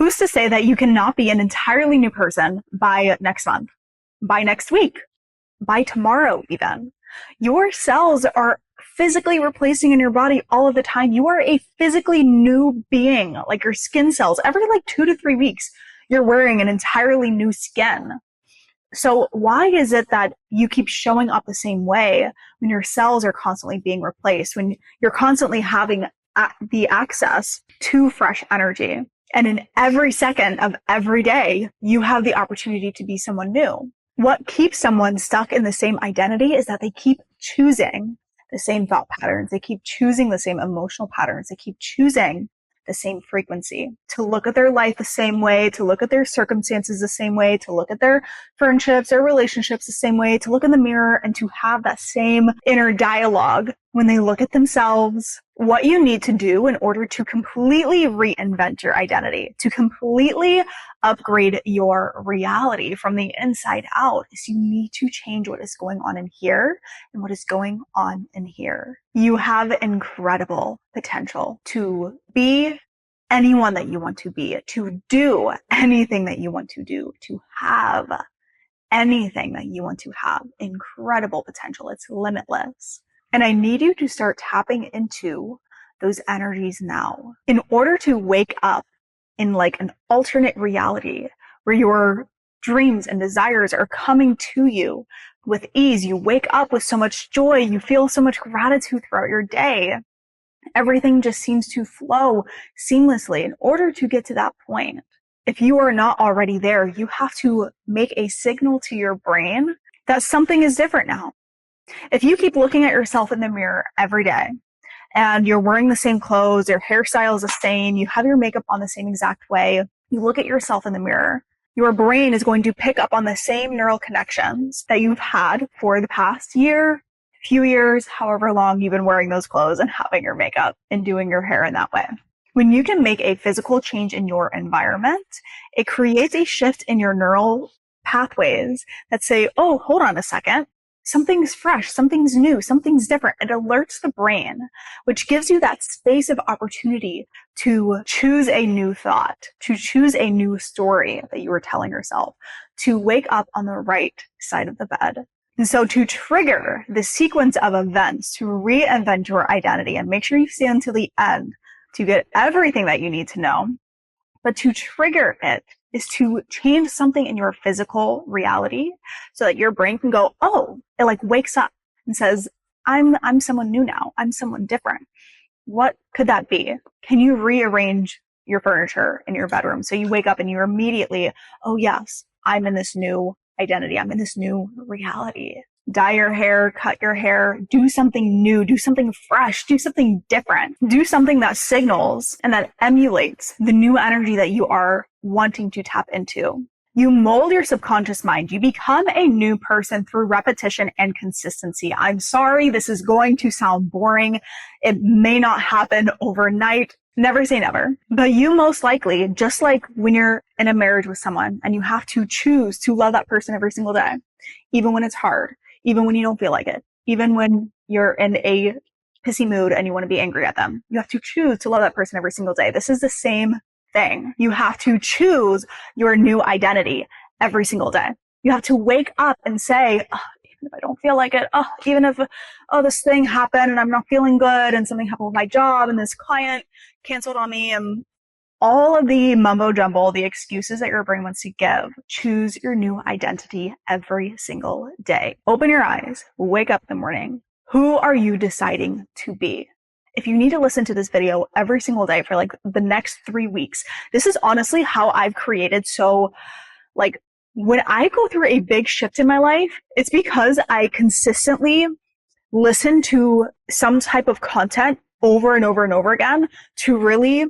Who's to say that you cannot be an entirely new person by next month, by next week, by tomorrow even? Your cells are physically replacing in your body all of the time. You are a physically new being, like your skin cells. Every like 2 to 3 weeks, you're wearing an entirely new skin. So why is it that you keep showing up the same way when your cells are constantly being replaced, when you're constantly having the access to fresh energy? And in every second of every day, you have the opportunity to be someone new. What keeps someone stuck in the same identity is that they keep choosing the same thought patterns. They keep choosing the same emotional patterns. They keep choosing the same frequency, to look at their life the same way, to look at their circumstances the same way, to look at their friendships or relationships the same way, to look in the mirror and to have that same inner dialogue when they look at themselves. What you need to do in order to completely reinvent your identity, to completely upgrade your reality from the inside out, is you need to change what is going on in here and what is going on in here. You have incredible potential to be anyone that you want to be, to do anything that you want to do, to have anything that you want to have. Incredible potential. It's limitless. And I need you to start tapping into those energies now in order to wake up in like an alternate reality where your dreams and desires are coming to you with ease. You wake up with so much joy. You feel so much gratitude throughout your day. Everything just seems to flow seamlessly. In order to get to that point, if you are not already there, you have to make a signal to your brain that something is different now. If you keep looking at yourself in the mirror every day and you're wearing the same clothes, your hairstyle is the same, you have your makeup on the same exact way, you look at yourself in the mirror, your brain is going to pick up on the same neural connections that you've had for the past year, few years, however long you've been wearing those clothes and having your makeup and doing your hair in that way. When you can make a physical change in your environment, it creates a shift in your neural pathways that say, oh, hold on a second. Something's fresh, something's new, something's different. It alerts the brain, which gives you that space of opportunity to choose a new thought, to choose a new story that you were telling yourself, to wake up on the right side of the bed. And so to trigger the sequence of events to reinvent your identity, and make sure you stay until the end to get everything that you need to know, but to trigger it is to change something in your physical reality so that your brain can go, oh, it like wakes up and says, I'm someone new now. I'm someone different. What could that be? Can you rearrange your furniture in your bedroom? So you wake up and you're immediately, oh yes, I'm in this new identity. I'm in this new reality. Dye your hair, cut your hair, do something new, do something fresh, do something different, do something that signals and that emulates the new energy that you are wanting to tap into. You mold your subconscious mind. You become a new person through repetition and consistency. I'm sorry, this is going to sound boring. It may not happen overnight. Never say never. But you most likely, just like when you're in a marriage with someone and you have to choose to love that person every single day, even when it's hard, even when you don't feel like it, even when you're in a pissy mood and you want to be angry at them, you have to choose to love that person every single day. This is the same thing. You have to choose your new identity every single day. You have to wake up and say, oh, even if I don't feel like it, even if, this thing happened and I'm not feeling good and something happened with my job and this client canceled on me and all of the mumbo jumbo, the excuses that your brain wants to give, choose your new identity every single day. Open your eyes, wake up in the morning. Who are you deciding to be? If you need to listen to this video every single day for like the next 3 weeks, this is honestly how I've created. So like when I go through a big shift in my life, it's because I consistently listen to some type of content over and over and over again to really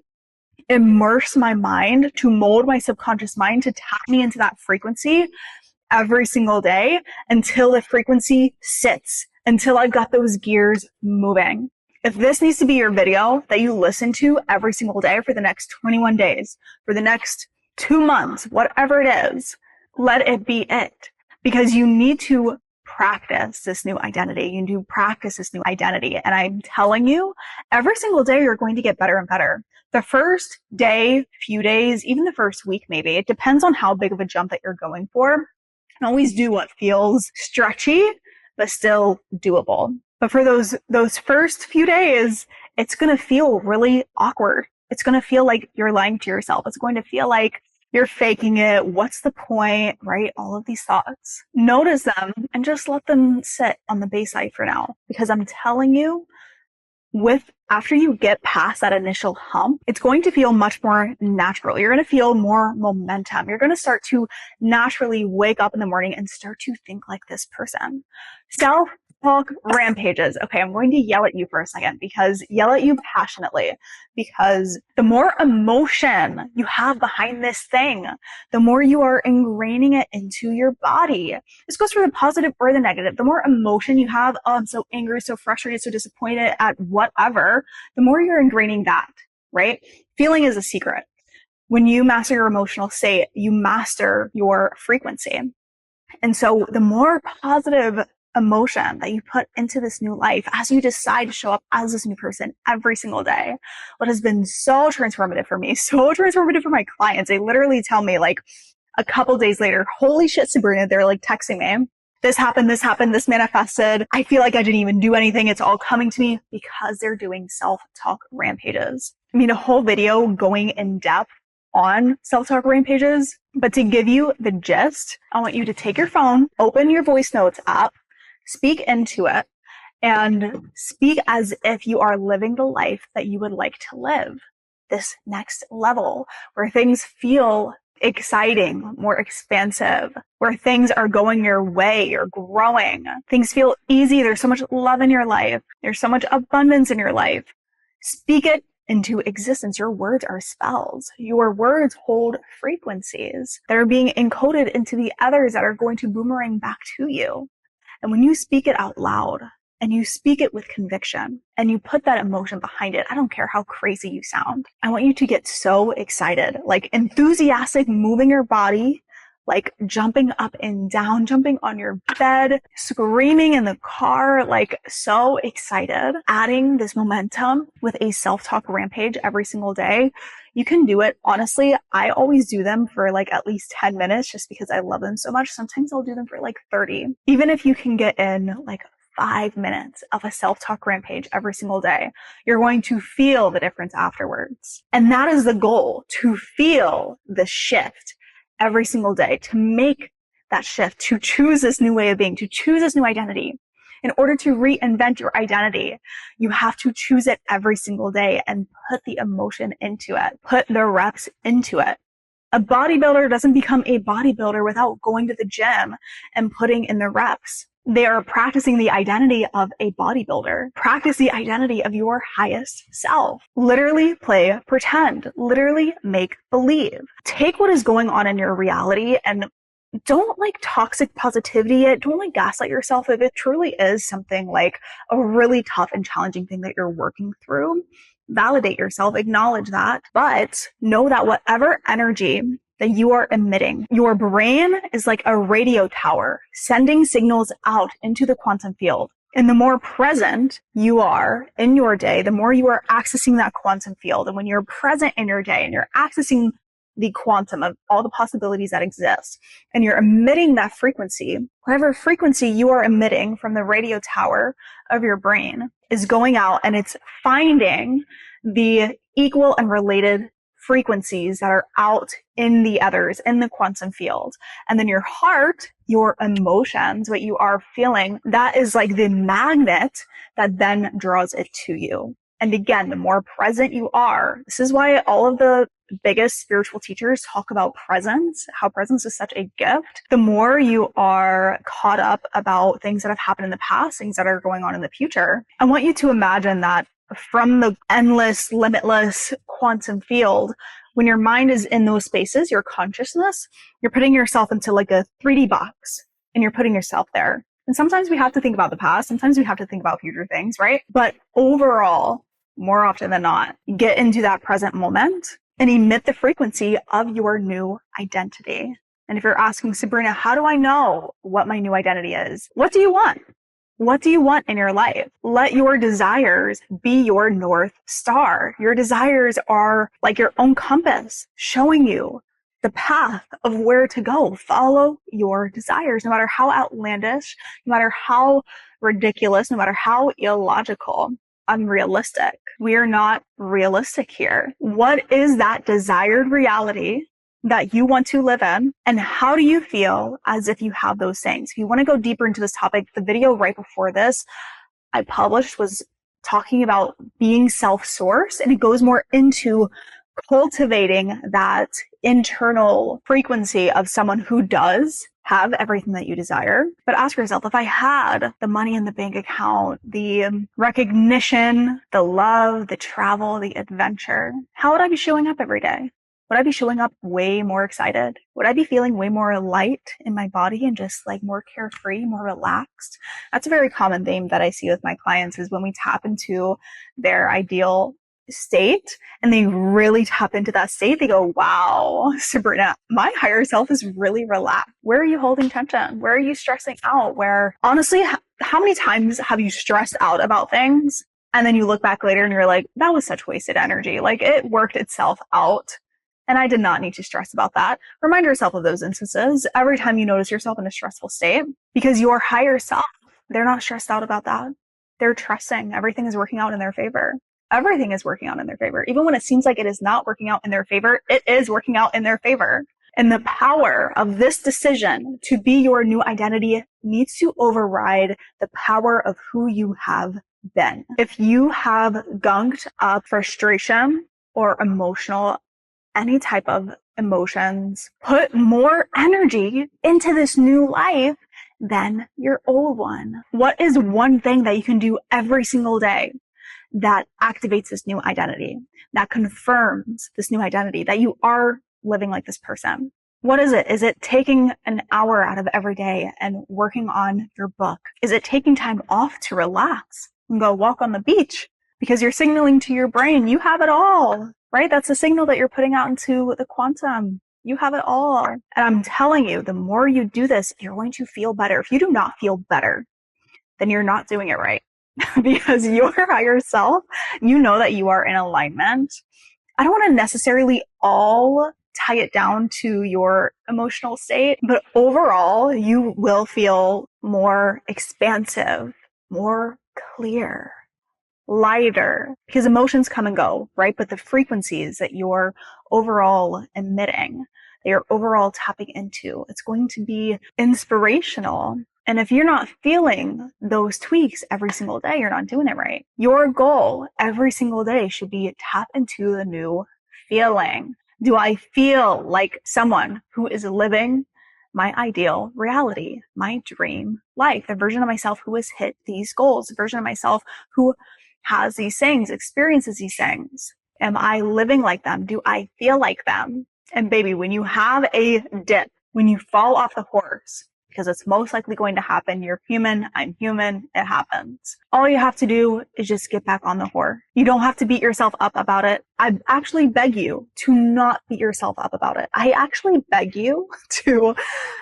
immerse my mind, to mold my subconscious mind, to tap me into that frequency every single day until the frequency sits, until I've got those gears moving. If this needs to be your video that you listen to every single day for the next 21 days, for the next 2 months, whatever it is, let it be it. Because you need to practice this new identity. You need to practice this new identity. And I'm telling you, every single day you're going to get better and better. The first day, few days, even the first week maybe, it depends on how big of a jump that you're going for. And always do what feels stretchy, but still doable. But for those first few days, it's going to feel really awkward. It's going to feel like you're lying to yourself. It's going to feel like you're faking it. What's the point, right? All of these thoughts. Notice them and just let them sit on the bayside for now. Because I'm telling you, after you get past that initial hump, it's going to feel much more natural. You're going to feel more momentum. You're going to start to naturally wake up in the morning and start to think like this person. Self-talk rampages. Okay, I'm going to yell at you for a second, yell at you passionately, because the more emotion you have behind this thing, the more you are ingraining it into your body. This goes for the positive or the negative. The more emotion you have, oh, I'm so angry, so frustrated, so disappointed at whatever, the more you're ingraining that, right? Feeling is a secret. When you master your emotional state, you master your frequency. And so the more positive emotion that you put into this new life as you decide to show up as this new person every single day, what has been so transformative for me, so transformative for my clients. They literally tell me like a couple days later, holy shit, Sabrina, they're like texting me. This happened, this manifested. I feel like I didn't even do anything. It's all coming to me because they're doing self-talk rampages. I mean, a whole video going in depth on self-talk rampages, but to give you the gist, I want you to take your phone, open your voice notes app, speak into it, and speak as if you are living the life that you would like to live. This next level where things feel exciting, more expansive, where things are going your way, you're growing. Things feel easy. There's so much love in your life. There's so much abundance in your life. Speak it into existence. Your words are spells. Your words hold frequencies that are being encoded into the others that are going to boomerang back to you. And when you speak it out loud and you speak it with conviction and you put that emotion behind it, I don't care how crazy you sound. I want you to get so excited, like enthusiastic, moving your body, like jumping up and down, jumping on your bed, screaming in the car, like so excited, adding this momentum with a self-talk rampage every single day. You can do it. Honestly, I always do them for like at least 10 minutes just because I love them so much. Sometimes I'll do them for like 30. Even if you can get in like 5 minutes of a self-talk rampage every single day, you're going to feel the difference afterwards. And that is the goal, to feel the shift every single day, to make that shift, to choose this new way of being, to choose this new identity. In order to reinvent your identity, you have to choose it every single day and put the emotion into it, put the reps into it. A bodybuilder doesn't become a bodybuilder without going to the gym and putting in the reps. They are practicing the identity of a bodybuilder. Practice the identity of your highest self. Literally play pretend. Literally make believe. Take what is going on in your reality and don't like toxic positivity it. Don't like gaslight yourself if it truly is something like a really tough and challenging thing that you're working through. Validate yourself, acknowledge that, but know that whatever energy that you are emitting, your brain is like a radio tower sending signals out into the quantum field. And the more present you are in your day, the more you are accessing that quantum field. And when you're present in your day and you're accessing the quantum of all the possibilities that exist, and you're emitting that frequency, whatever frequency you are emitting from the radio tower of your brain is going out and it's finding the equal and related frequencies that are out in the others, in the quantum field. And then your heart, your emotions, what you are feeling, that is like the magnet that then draws it to you. And again, the more present you are, this is why all of the biggest spiritual teachers talk about presence, how presence is such a gift. The more you are caught up about things that have happened in the past, things that are going on in the future, I want you to imagine that from the endless, limitless quantum field, when your mind is in those spaces, your consciousness, you're putting yourself into like a 3D box and you're putting yourself there. And sometimes we have to think about the past. Sometimes we have to think about future things, right? But overall, more often than not, get into that present moment and emit the frequency of your new identity. And if you're asking, Sabrina, how do I know what my new identity is? What do you want? What do you want in your life? Let your desires be your North Star. Your desires are like your own compass, showing you the path of where to go. Follow your desires, no matter how outlandish, no matter how ridiculous, no matter how illogical, unrealistic. We are not realistic here. What is that desired reality that you want to live in, and how do you feel as if you have those things? If you want to go deeper into this topic, the video right before this I published was talking about being self-sourced, and it goes more into cultivating that internal frequency of someone who does have everything that you desire. But ask yourself, if I had the money in the bank account, the recognition, the love, the travel, the adventure, how would I be showing up every day? Would I be showing up way more excited? Would I be feeling way more light in my body and just like more carefree, more relaxed? That's a very common theme that I see with my clients is when we tap into their ideal state and they really tap into that state, they go, wow, Sabrina, my higher self is really relaxed. Where are you holding tension? Where are you stressing out? Where honestly, how many times have you stressed out about things and then you look back later and you're like, that was such wasted energy. Like it worked itself out. And I did not need to stress about that. Remind yourself of those instances every time you notice yourself in a stressful state, because your higher self, they're not stressed out about that. They're trusting everything is working out in their favor. Everything is working out in their favor. Even when it seems like it is not working out in their favor, it is working out in their favor. And the power of this decision to be your new identity needs to override the power of who you have been. If you have gunked up frustration or any type of emotions, put more energy into this new life than your old one. What is one thing that you can do every single day that activates this new identity, that confirms this new identity, that you are living like this person? What is it? Is it taking an hour out of every day and working on your book? Is it taking time off to relax and go walk on the beach? Because you're signaling to your brain, you have it all. Right? That's a signal that you're putting out into the quantum. You have it all. And I'm telling you, the more you do this, you're going to feel better. If you do not feel better, then you're not doing it right. Because your higher self, you know that you are in alignment. I don't want to necessarily all tie it down to your emotional state, but overall, you will feel more expansive, more clear, lighter, because emotions come and go, right? But the frequencies that you're overall emitting, that you're overall tapping into, it's going to be inspirational. And if you're not feeling those tweaks every single day, you're not doing it right. Your goal every single day should be tap into the new feeling. Do I feel like someone who is living my ideal reality, my dream life, the version of myself who has hit these goals, the version of myself who has these things, experiences these things? Am I living like them? Do I feel like them? And baby, when you have a dip, when you fall off the horse, because it's most likely going to happen, you're human, I'm human, it happens. All you have to do is just get back on the horse. You don't have to beat yourself up about it. I actually beg you to not beat yourself up about it. I actually beg you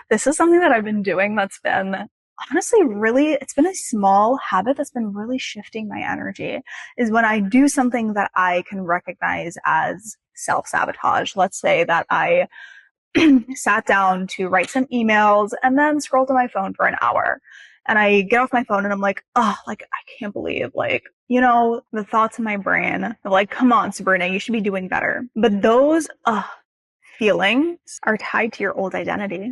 this is something that I've been doing that's been honestly, really, it's been a small habit that's been really shifting my energy, is when I do something that I can recognize as self-sabotage. Let's say that I sat down to write some emails and then scrolled to my phone for an hour. And I get off my phone and I'm like, oh, like, I can't believe, like, you know, the thoughts in my brain are like, come on, Sabrina, you should be doing better. But those feelings are tied to your old identity.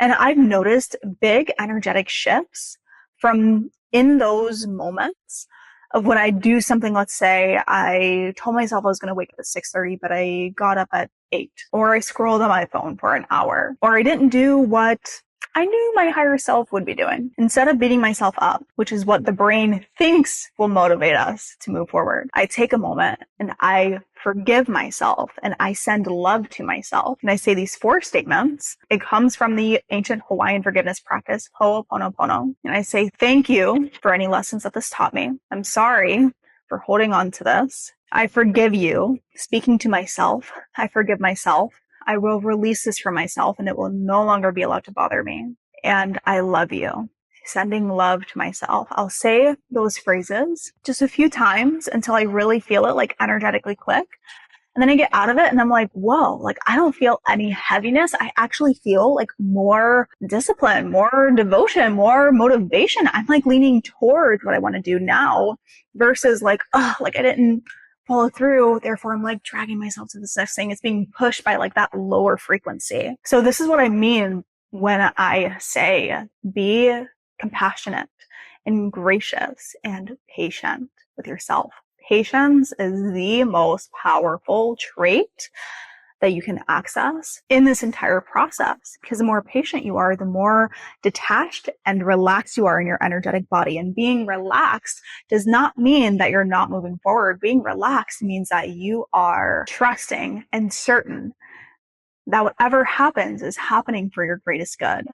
And I've noticed big energetic shifts from in those moments of when I do something. Let's say I told myself I was going to wake up at 6:30, but I got up at 8, or I scrolled on my phone for an hour, or I didn't do what I knew my higher self would be doing. Instead of beating myself up, which is what the brain thinks will motivate us to move forward, I take a moment and I forgive myself and I send love to myself. And I say these 4 statements. It comes from the ancient Hawaiian forgiveness practice, Ho'oponopono. And I say, thank you for any lessons that this taught me. I'm sorry for holding on to this. I forgive you. Speaking to myself, I forgive myself I will release this from myself and it will no longer be allowed to bother me. And I love you. Sending love to myself. I'll say those phrases just a few times until I really feel it like energetically click. And then I get out of it and I'm like, whoa, like I don't feel any heaviness. I actually feel like more discipline, more devotion, more motivation. I'm like leaning towards what I want to do now versus like, oh, like I didn't follow through. Therefore, I'm like dragging myself to this next thing. It's being pushed by like that lower frequency. So this is what I mean when I say be compassionate and gracious and patient with yourself. Patience is the most powerful trait that you can access in this entire process, because the more patient you are, the more detached and relaxed you are in your energetic body. And being relaxed does not mean that you're not moving forward. Being relaxed means that you are trusting and certain that whatever happens is happening for your greatest good.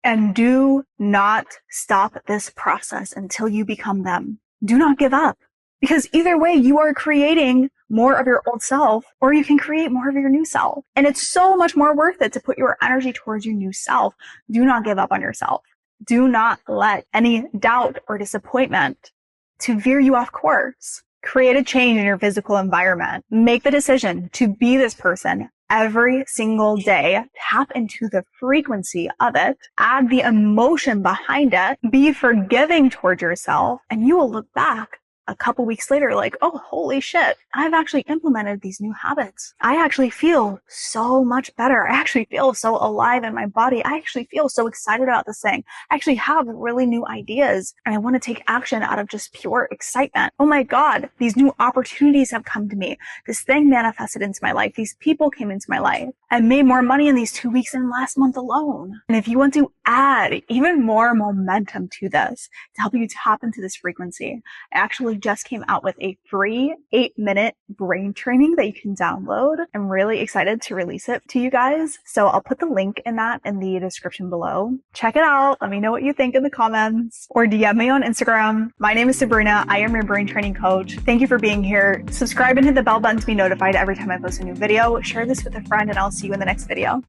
And do not stop this process until you become them. Do not give up. Because either way, you are creating more of your old self, or you can create more of your new self. And it's so much more worth it to put your energy towards your new self. Do not give up on yourself. Do not let any doubt or disappointment to veer you off course. Create a change in your physical environment. Make the decision to be this person every single day. Tap into the frequency of it. Add the emotion behind it. Be forgiving towards yourself, and you will look back a couple weeks later like, oh, holy shit, I've actually implemented these new habits. I actually feel so much better. I actually feel so alive in my body. I actually feel so excited about this thing. I actually have really new ideas and I want to take action out of just pure excitement. Oh my God, these new opportunities have come to me. This thing manifested into my life. These people came into my life. I made more money in these 2 weeks than last month alone. And if you want to add even more momentum to this to help you tap into this frequency, I actually just came out with a free 8-minute brain training that you can download. I'm really excited to release it to you guys. So I'll put the link in the description below. Check it out. Let me know what you think in the comments or DM me on Instagram. My name is Sabrina. I am your brain training coach. Thank you for being here. Subscribe and hit the bell button to be notified every time I post a new video. Share this with a friend and I'll see you in the next video.